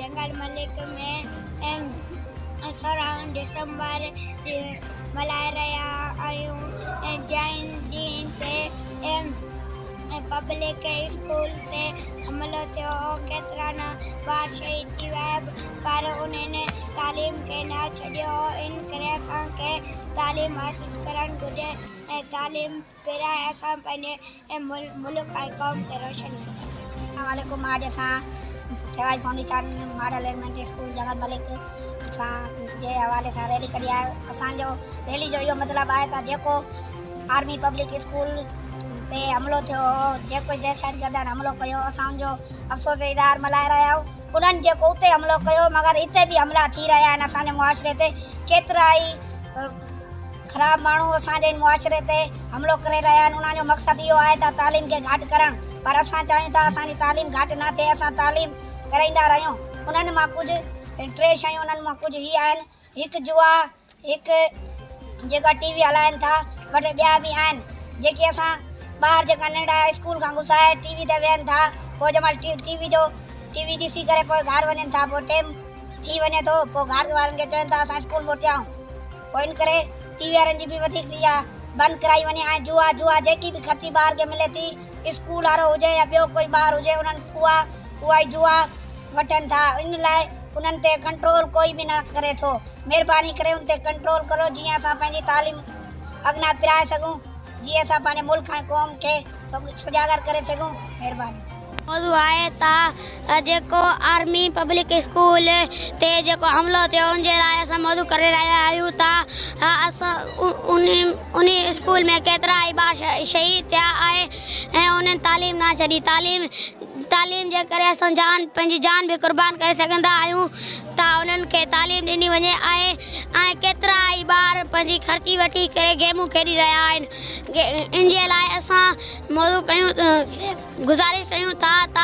जंगल मलिक में 16 दिसंबर मल्हाए रहिया आहियूं। जंहिं ॾींहं ते पब्लिक स्कूल ते हमलो थियो हो, केतिरा न ॿार शहीद थी विया, पर उन्हनि तालीम खे न छॾियो। इन करे असांखे तालीम हासिल करणु घुरिजे ऐं तालीम पिराए असां पंहिंजे मुल्क ऐं क़ौम खे रोशन कंदासीं। अस्सलाम वालेकुम। आज असां Shivaji foundation model elementary school Jangal Malik सां जे हवाले सां रैली कढी आहे। असांजो रैली जो इहो मतिलबु आहे त जेको आर्मी पब्लिक स्कूल ते हमलो थियो हो, जेको दहशतगर्दनि हमलो कयो, असांजो अफ़सोस इज़हार मल्हाए रहिया आहियूं। उन्हनि जेको उते हमलो कयो, मगर हिते बि हमला थी रहिया आहिनि असांजे मुआशरे ते। केतिरा ई ख़राबु माण्हू असांजे मुआशरे ते हमलो करे रहिया आहिनि। उन्हनि जो मक़सदु इहो आहे त तालीम खे घटि करणु, पर असां चाहियूं था असांजी तालीम घटि न थिए, असां तालीम कराईंदा रहियूं। उन्हनि मां कुझु 3 शयूं उन्हनि मां कुझु हीअ आहिनि। हिकु जुआ, हिकु जेका टीवी हलाइनि था, बट ॿिया बि आहिनि जेके असां ॿार जेका नंढा स्कूल खां घुसाए टीवी ते वेहनि था, पोइ जंहिं महिल टीवी ॾिसी करे पोइ घर वञनि था, पोइ टाइम थी वञे थो, पोइ घर वारनि खे चवनि था असां स्कूल मोटियाऊं। पोइ इन करे टीवी वारनि जी बि वधीक थी आहे, बंदि कराई वञे। ऐं जुआ जेकी बि ख़र्ची ॿार खे मिले थी, स्कूल वारो हुजे या ॿियो कोई ॿार हुजे, उन्हनि उहा ई जुआ वठनि था। इन लाइ उन्हनि ते कंट्रोल कोई बि न करे थो। महिरबानी करे उन ते कंट्रोल करो, जीअं असां पंहिंजी तालीम अॻियां पिराए सघूं, जीअं असां पंहिंजे मुल्क ऐं क़ौम खे सुजागर करे सघूं। महिरबानी। मौजू आहे त जेको आर्मी पब्लिक स्कूल ते जेको हमलो थियो, उनजे लाइ असां मौजू करे रहिया आहियूं त असां उन स्कूल में केतिरा ई ॿार शहीद थिया आहे ऐं उन्हनि तालीम न छॾी। तालीम जे करे असां पंहिंजी जान बि क़ुर्बान करे सघंदा आहियूं त उन्हनि खे तालीम ॾिनी वञे। ऐं केतिरा ई ॿार पंहिंजी ख़र्ची वठी करे गेमूं खेॾी रहिया आहिनि। इन जे लाइ असां मौजू गुज़ारिश कयूं था त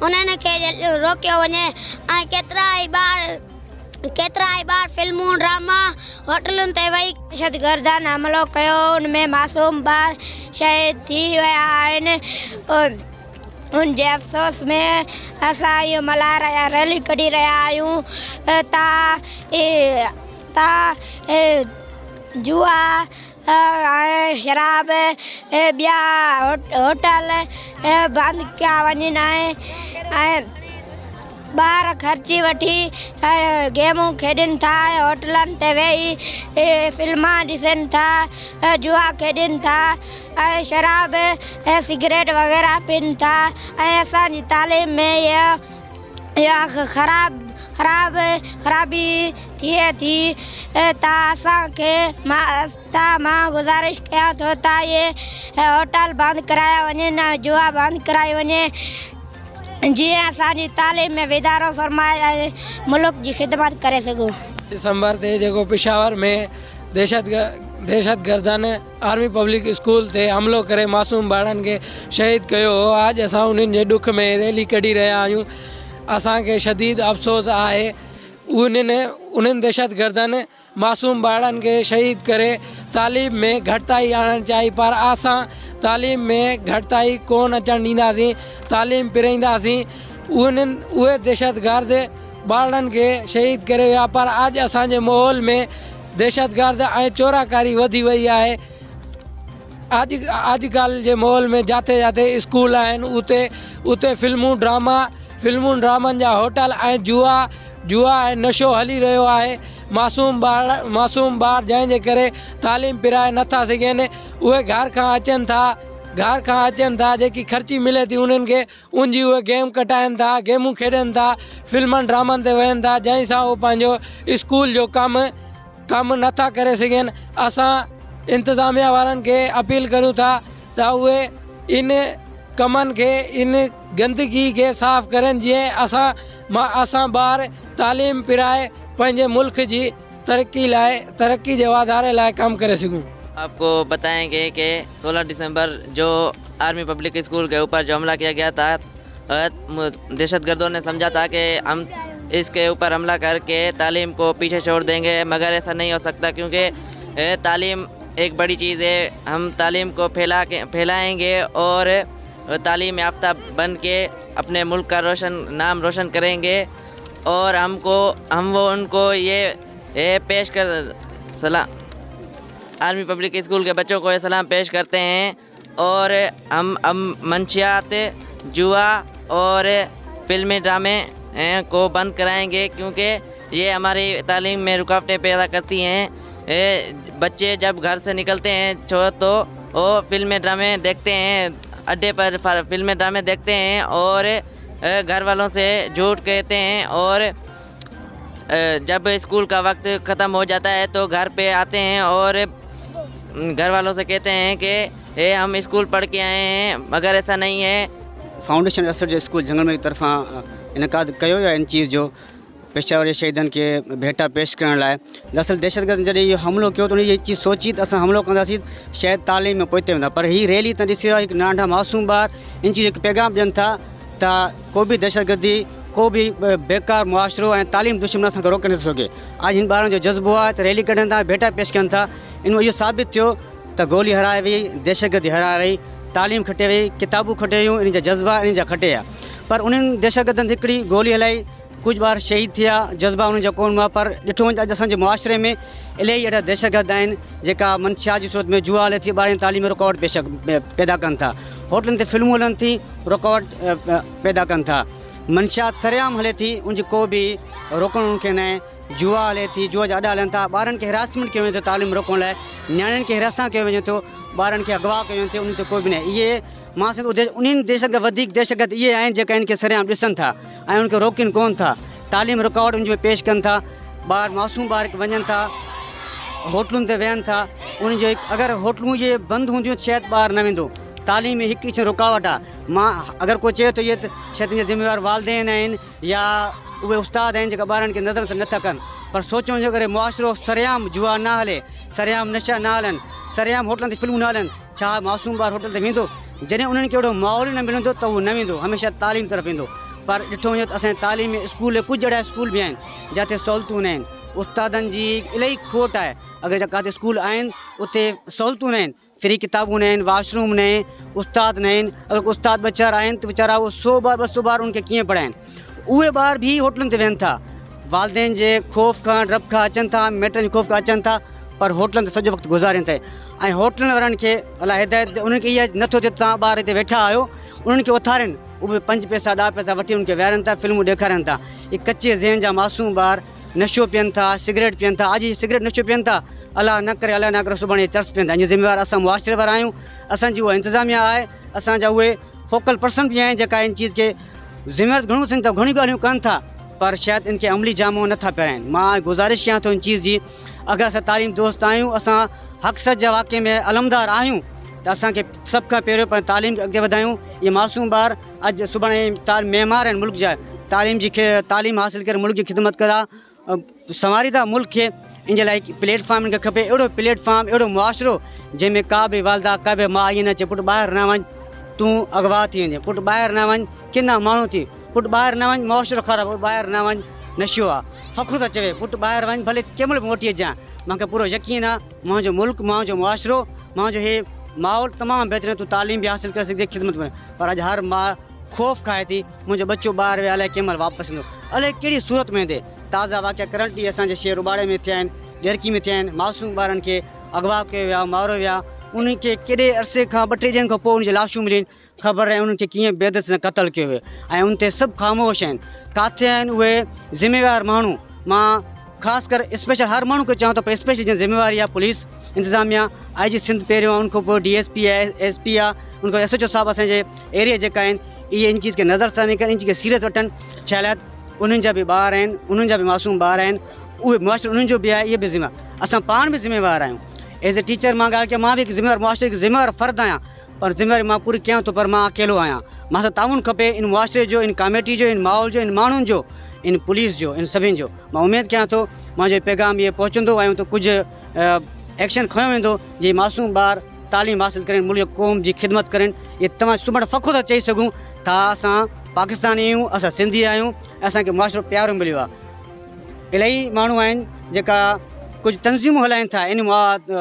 उन्हनि खे रोकियो वञे। ऐं केतिरा ई ॿार फिल्मूं, ड्रामा, होटलुनि ते वेही दहशतगर्दनि हमलो कयो, उनमें मासूम ॿार शहीद थी विया आहिनि। उन जे अफ़सोस में असां इहो मल्हाए रहिया, रैली कढी रहिया आहियूं त जुआ ऐं शराब ॿिया होटल बंदि कया वञनि ऐं ॿार ख़र्ची वठी गेमूं खेॾनि था, होटलनि ते वेही फिल्मा ॾिसनि था, जुआ खेॾनि था ऐं शराब ऐं सिगरेट वग़ैरह पीअनि था। ऐं असांजी तालीम में इहा ख़राबी थिए थी त असांखे मां गुज़ारिश कयां थो त इहे होटल बंदि कराया वञनि, जुआ बंदि कराई वञे, जीअं असांजी तालीम में वाधारो फरमाए मुल्क जी ख़िदमत करे सघूं। दिसंबर ते जेको पेशावर में दहशतगर्दनि आर्मी पब्लिक स्कूल ते हमलो करे मासूम ॿारनि खे शहीद कयो हो, अॼु असां उन्हनि जे ॾुख में रैली कढी रहिया आहियूं। असांखे शदीद अफ़सोस आहे उन्हनि दहशतगर्दनि मासूम ॿारनि खे शहीद करे तालीम में घटिताई आणणु चाहिई, पर असां तालीम में घटिताई कोन अचणु ॾींदासीं, तालीम पिराईंदासीं। उहे दहशतगर्द ॿारनि खे शहीद करे विया, पर अॼु असांजे माहौल में दहशतगर्द ऐं चोराकारी वधी वई आहे। अॼुकल्ह जे माहौल में जिते स्कूल आहिनि उते फिल्मूं ड्रामनि जा होटल ऐं जुआ ऐं नशो हली रहियो आहे। मासूम ॿार जंहिंजे करे तालीम पिराए नथा सघनि, उहे घर खां अचनि था, जेकी ख़र्ची मिले थी उन्हनि खे उनजी उहे गेम कटाइनि था, गेमूं खेॾनि था, फिल्मनि ड्रामनि ते वहनि था, जंहिं सां उहे पंहिंजो स्कूल जो कमु नथा करे सघनि। असां इंतिज़ामिया वारनि खे अपील करूं था त उहे इन कमनि खे, इन गंदगी खे साफ़ करनि, जीअं असां ॿार तालीम पिराए पंहिंजे मुल्क जी तरक्की जे वाधारे लाइ कमु करे सघूं। आपको बताएंगे कि 16 दिसंबर जो आर्मी पब्लिक स्कूल के ऊपर जो हमला किया गया था, दहशतगर्दों ने समझा था कि हम इसके ऊपर हमला करके तालीम को पीछे छोड़ देंगे, मगर ऐसा नहीं हो सकता, क्योंकि तालीम एक बड़ी चीज़ है। हम तालीम को फैलाएंगे और तालीम याफ्ता बन के अपने मुल्क का नाम रोशन करेंगे। और हम वो उनको ये पेश कर सलाम आर्मी पब्लिक स्कूल के बच्चों को ये सलाम पेश करते हैं। और हम मंशियात, जुआ और फिल्मी ड्रामे को बंद कराएंगे, क्योंकि ये हमारी तालीम में रुकावटें पैदा करती हैं। बच्चे जब घर से निकलते हैं तो वो फिल्मी ड्रामे देखते हैं, अड्डे पर फिल्मी ड्रामे देखते हैं और घर वालों से झूठ कहते हैं, और जब स्कूल का वक्त ख़त्म हो जाता है तो घर पे आते हैं और घर वालों से कहते हैं कि हम स्कूल पढ़ के आए हैं, मगर ऐसा नहीं है। फाउंडेशन असर जो स्कूल जंगल में तरफ़ा इनकाद कयो या इन चीज़ जो पेशावर शहीदन के भेटा पेश करण लाइ। दरअसल दहशतगर्द जॾहिं इहो हमलो कयो त ये चीज़ सोची त असां हमलो कंदासीं शायदि तालीम में पोइते वेंदा, पर हीअ रैली त ॾिसी रहियो हिकु नंढा मासूम ॿार इन चीज़ हिकु पैगाम ॾियनि था त को बि दहशतगर्दी, को भी बेकार मुआशरो ऐं तालीम दुश्मन असांखे रोके नथो सघे। अॼु हिन ॿारनि जो जज़्बो आहे त रैली कढनि था, भेटा पेश कनि था। इन इहो साबित थियो त गोली हराए वई, दहशतगर्दी हराए वई, तालीम खटे वई, किताबूं खटे वयूं, इन जा जज़्बा इन जा खटे विया। पर उन्हनि दहशतगर्दनि हिकिड़ी गोली हलाई, कुछ ॿार शहीद थिया, जज़्बा उन्हनि जा कोन हुआ। पर ॾिठो वञे अॼु असांजे मुआशरे में इलाही अहिड़ा दहशतगर्द आहिनि जेका मंशा जी सूरत में जुआ हले थी, ॿारनि तालीम में रुकावट पैदा कनि था, होटलनि ते फिल्मूं हलनि थी, रुकावट पैदा कनि था, मंशा सरेआम हले थी, उनजी को बि रोकण उनखे न आहे। जुआ हले थी, जुआ जा अॾा हलनि था, ॿारनि खे हिरासमेंट कयो वञे थो तालीम रोकण लाइ, नियाणियुनि खे हिरासा कयो वञे थो, ॿारनि खे अगवा कयो वञे थो, उन ते कोई बि न आहे। इहे मां सम्झो उन्हनि देशनि खां वधीक दहशतगर्द इहे आहिनि जेका इनखे सरेआम ॾिसनि था ऐं उनखे रोकनि कोन था, तालीम रुकावट उन में पेश कनि था। ॿार मासूम ॿार वञनि था, होटलुनि ते वेहनि था, उन जो अगरि होटलूं इहे बंदि हूंदियूं शायदि ॿार न वेंदो। तालीम में हिकु रुकावट आहे। मां अगरि कोई चए थो इहे त शायदि इनजा ज़िम्मेवार वालदेन आहिनि या उहे उस्ताद आहिनि जेका ॿारनि खे नज़र नथा कनि, पर सोचो जो अगरि मुआशिरो सरेआम जुआ न हले, सरेआम नशा न हलनि, सरेआम होटलनि ते फिल्मूं न हलनि, छा मासूम ॿार होटल ते वेंदो? जॾहिं उन्हनि खे अहिड़ो माहौल न मिलंदो त उहो न वेंदो, हमेशह तालीम तरफ़ वेंदो। पर ॾिठो वञे त असांजे तालीम में स्कूल कुझु अहिड़ा स्कूल बि आहिनि जिते सहूलियतूं न आहिनि, उस्तादनि जी इलाही खोट आहे। अगरि किथे स्कूल आहिनि उते सहूलियतूं न आहिनि, फ्री किताबूं न आहिनि, वॉशरूम न आहिनि, उस्ताद न आहिनि। अगरि उस्ताद ॿ आहिनि त वीचारा उहो 100 ॿार 200 ॿार उनखे कीअं पढ़ाइनि? उहे ॿार बि होटलुनि ते वेहनि था, वालदेन जे ख़ौफ़ खां डप खां अचनि था, मिटनि जे ख़ौफ़ खां अचनि था, पर होटलनि ते सॼो वक़्तु गुज़ारनि था। ऐं होटलनि वारनि खे अलाए हिदायत उन्हनि खे इहा नथो थिए तव्हां ॿार हिते वेठा आहियो, उन्हनि खे उथारनि, उहे 5 पैसा 10 पैसा वठी उनखे विहारनि था, फिल्मूं ॾेखारनि था। इहे कचे ज़हन जा मासूम ॿार नशो पीअनि था, सिगरेट पीअनि था। अॼु सिगरेट नशो पीअनि था, अलाह न करे सुभाणे चर्च पीअनि था। इन ज़िम्मेवार असां मुआशिरे वारा आहियूं, असांजी उहा इंतिज़ामिया आहे, असांजा उहे फोकल पर्सन बि आहिनि जेका इन चीज़ खे ज़िम्मेवार घणो थियनि था, घणी ॻाल्हियूं कनि था, पर शायदि इनखे अमली जामो नथा पहिराइनि। मां गुज़ारिश कयां थो इन चीज़ जी, अगरि असां तालीम दोस्त आहियूं, असां हक़ सच जा वाक़े में अलमदार आहियूं, त असांखे सभ खां पहिरियों पर तालीम खे अॻिते वधायूं। इहे मासूम ॿार अॼु सुभाणे मेमार आहिनि मुल्क जा, तालीम हासिल करे मुल्क जी ख़िदमत कंदा, संवारींदा मुल्क खे। इन जे लाइ प्लेटफॉर्म इनखे खपे, अहिड़ो प्लेटफॉर्म, अहिड़ो मुआशिरो जंहिंमें का बि वालदा, का बि मां ईअं न चए पुटु ॿाहिरि न वञु, तूं अगवा थी वञे, पुटु ॿाहिरि न वञु, किना माण्हू थी, पुटु ॿाहिरि न वञु, मुआशिरो ख़राबु, ॿाहिरि न वञु, नशो आहे। फ़ख़्रु त चवे पुटु ॿाहिरि वञु, भले कंहिं महिल बि मोटी अचां, मूंखे पूरो यकीन आहे मुंहिंजो मुल्क, मुंहिंजो मुआशिरो, मुंहिंजो हे माहौल तमामु बहितरीनु, तूं तालीम बि हासिल करे सघे, ख़िदमत में। पर अॼु हर मां ख़ौफ़ खाए थी, मुंहिंजो बच्चो ॿाहिरि वियो, अलाए कंहिं महिल वापसि ईंदो, अलाए कहिड़ी सूरत में वेंदे। ताज़ा वाक़िया करंट ॾींहुं असांजे शेर उबाड़े में थिया आहिनि, ॾेरकी में थिया आहिनि, मासूम ॿारनि खे अगवा कयो विया, मारो विया, उन्हनि खे केॾे अरसे खां 2-3 ॾींहंनि खां पोइ उन जी लाशूं मिलियूं, ख़बर आहे उन्हनि खे कीअं बेदत सां क़तलु कयो वियो, ऐं उन ते सभु ख़ामोश आहिनि। किथे आहिनि उहे ज़िम्मेवार माण्हू? मां ख़ासि करे स्पेशल हर माण्हू खे चवां थो, पर स्पेशल जिन ज़िम्मेवारी आहे पुलिस इंतिज़ामिया, IG सिंध पहिरियों आहे, उनखां पोइ DSP आहे, SP आहे, उनखां SHO साहिबु असांजे एरिया जेका आहिनि, इहे इन चीज़ खे नज़र सां न कनि, इन चीज़ खे सीरियस वठनि। छा लाइ? उन्हनि जा बि ॿार आहिनि, उन्हनि जा बि मासूम ॿार आहिनि, उहे मुआशिरो उन्हनि जो बि आहे, इहे बि ज़िम्मेवार, असां पाण बि ज़िम्मेवार आहियूं। एज़ ए टीचर मां ॻाल्हि कयां, मां बि हिकु ज़िम्मेवार मुआशिरे जो ज़िम्मेवार फ़र्द आहियां, पर ज़िम्मेवारी मां पूरी कयां थो, पर मां अकेलो आहियां। मां सां ताउन खपे इन मुआशिरे जो, इन कमेटी जो, इन माहौल जो, इन माण्हुनि जो, इन पुलिस जो, इन सभिनि जो। मां उमेदु कयां थो मुंहिंजो पैगाम इहे पहुचंदो ऐं त कुझु एक्शन खयो वेंदो जीअं मासूम ॿार तालीम हासिल कनि, मुल्क क़ौम जी ख़िदमत कनि। इहे तव्हां सुभाणे फ़ख़्रु था चई सघूं था असां पाकिस्तानी आहियूं, असां सिंधी आहियूं, असांखे मुआशिरो प्यारो मिलियो आहे। इलाही माण्हू आहिनि जेका कुछ तंज़ीमूं हलाइनि था इन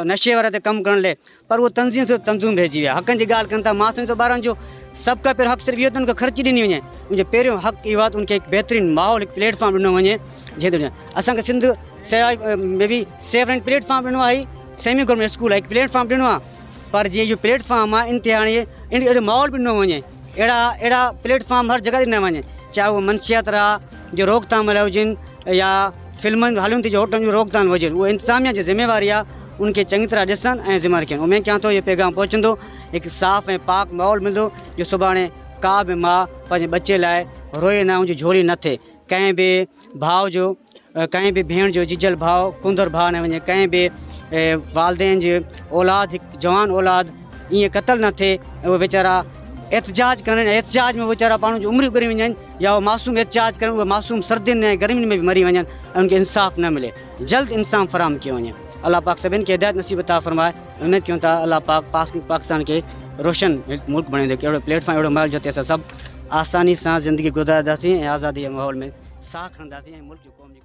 नशे वारे ते कमु करण लाइ, पर उहो तंज़ीम सिर्फ़ु तंज़ीम रहिजी विया। हक़नि जी ॻाल्हि कनि था, मासूम तो ॿारनि जो सभ खां पहिरियों हक़ सिर्फ़ु इहो त उनखे ख़र्ची ॾिनी वञे। मुंहिंजो पहिरियों हक़ इहो आहे त उनखे हिकु बहितरीनु माहौल, हिकु प्लेटफॉर्म ॾिनो वञे जंहिं असांखे सिंध में बि सेफ एंड प्लेटफॉर्म ॾिनो आहे, सेमी गवर्नमेंट स्कूल आहे, हिकु प्लेटफॉर्म ॾिनो आहे, पर जीअं इहो प्लेटफॉर्म आहे इन ते हाणे अहिड़ो माहौल बि ॾिनो वञे, अहिड़ा प्लेटफॉर्म हर जॻह ते ॾिना वञे, चाहे उहो मनशियात रहा जो रोकथाम लाइ हुजनि या फिल्मुनि हलनि थी जो होटल जो रोकथाम हुजे, उहो इंतिज़ामिया जी ज़िम्मेवारी आहे उनखे चङी तरह ॾिसनि ऐं ज़िम्मेवारी कनि। उमेद कयां थो इहो पैगाम पहुचंदो, हिकु साफ़ ऐं पाक माहौल मिलंदो जो सुभाणे का बि माउ पंहिंजे बचे लाइ रोए न, उनजी झोली न थिए, कंहिं बि भाउ जो, कंहिं बि भेण जो जिजल भाउ कुंदर भाउ न वञे, कंहिं बि वालदेन जी औलाद, हिकु जवान औलाद ईअं क़तल न थिए, उहे वीचारा एहतजाज कनि, एहतजाज में वीचारा पाण जी उमिरि गुज़री वञनि, या उहे मासूम एहतजाज कनि, उहे मासूम सर्दियुनि ऐं गर्मियुनि में बि मरी वञनि ऐं उनखे इंसाफ़ न मिले, जल्द इंसाफ़ फराहम कयो वञे। अल्लाह पाक सभिनि खे हिदायत नसीब अता फरमाए। उमेद कयूं था अल्लाह पाक पाकिस्तान खे रोशन मुल्क बणाईंदे, अहिड़ो प्लेटफॉर्म, अहिड़ो माहौल जिते असां सभु आसानी सां ज़िंदगी गुज़ारंदासीं ऐं आज़ादी जे माहौल में साह खणंदासीं ऐं मुल्क जो क़ौम जी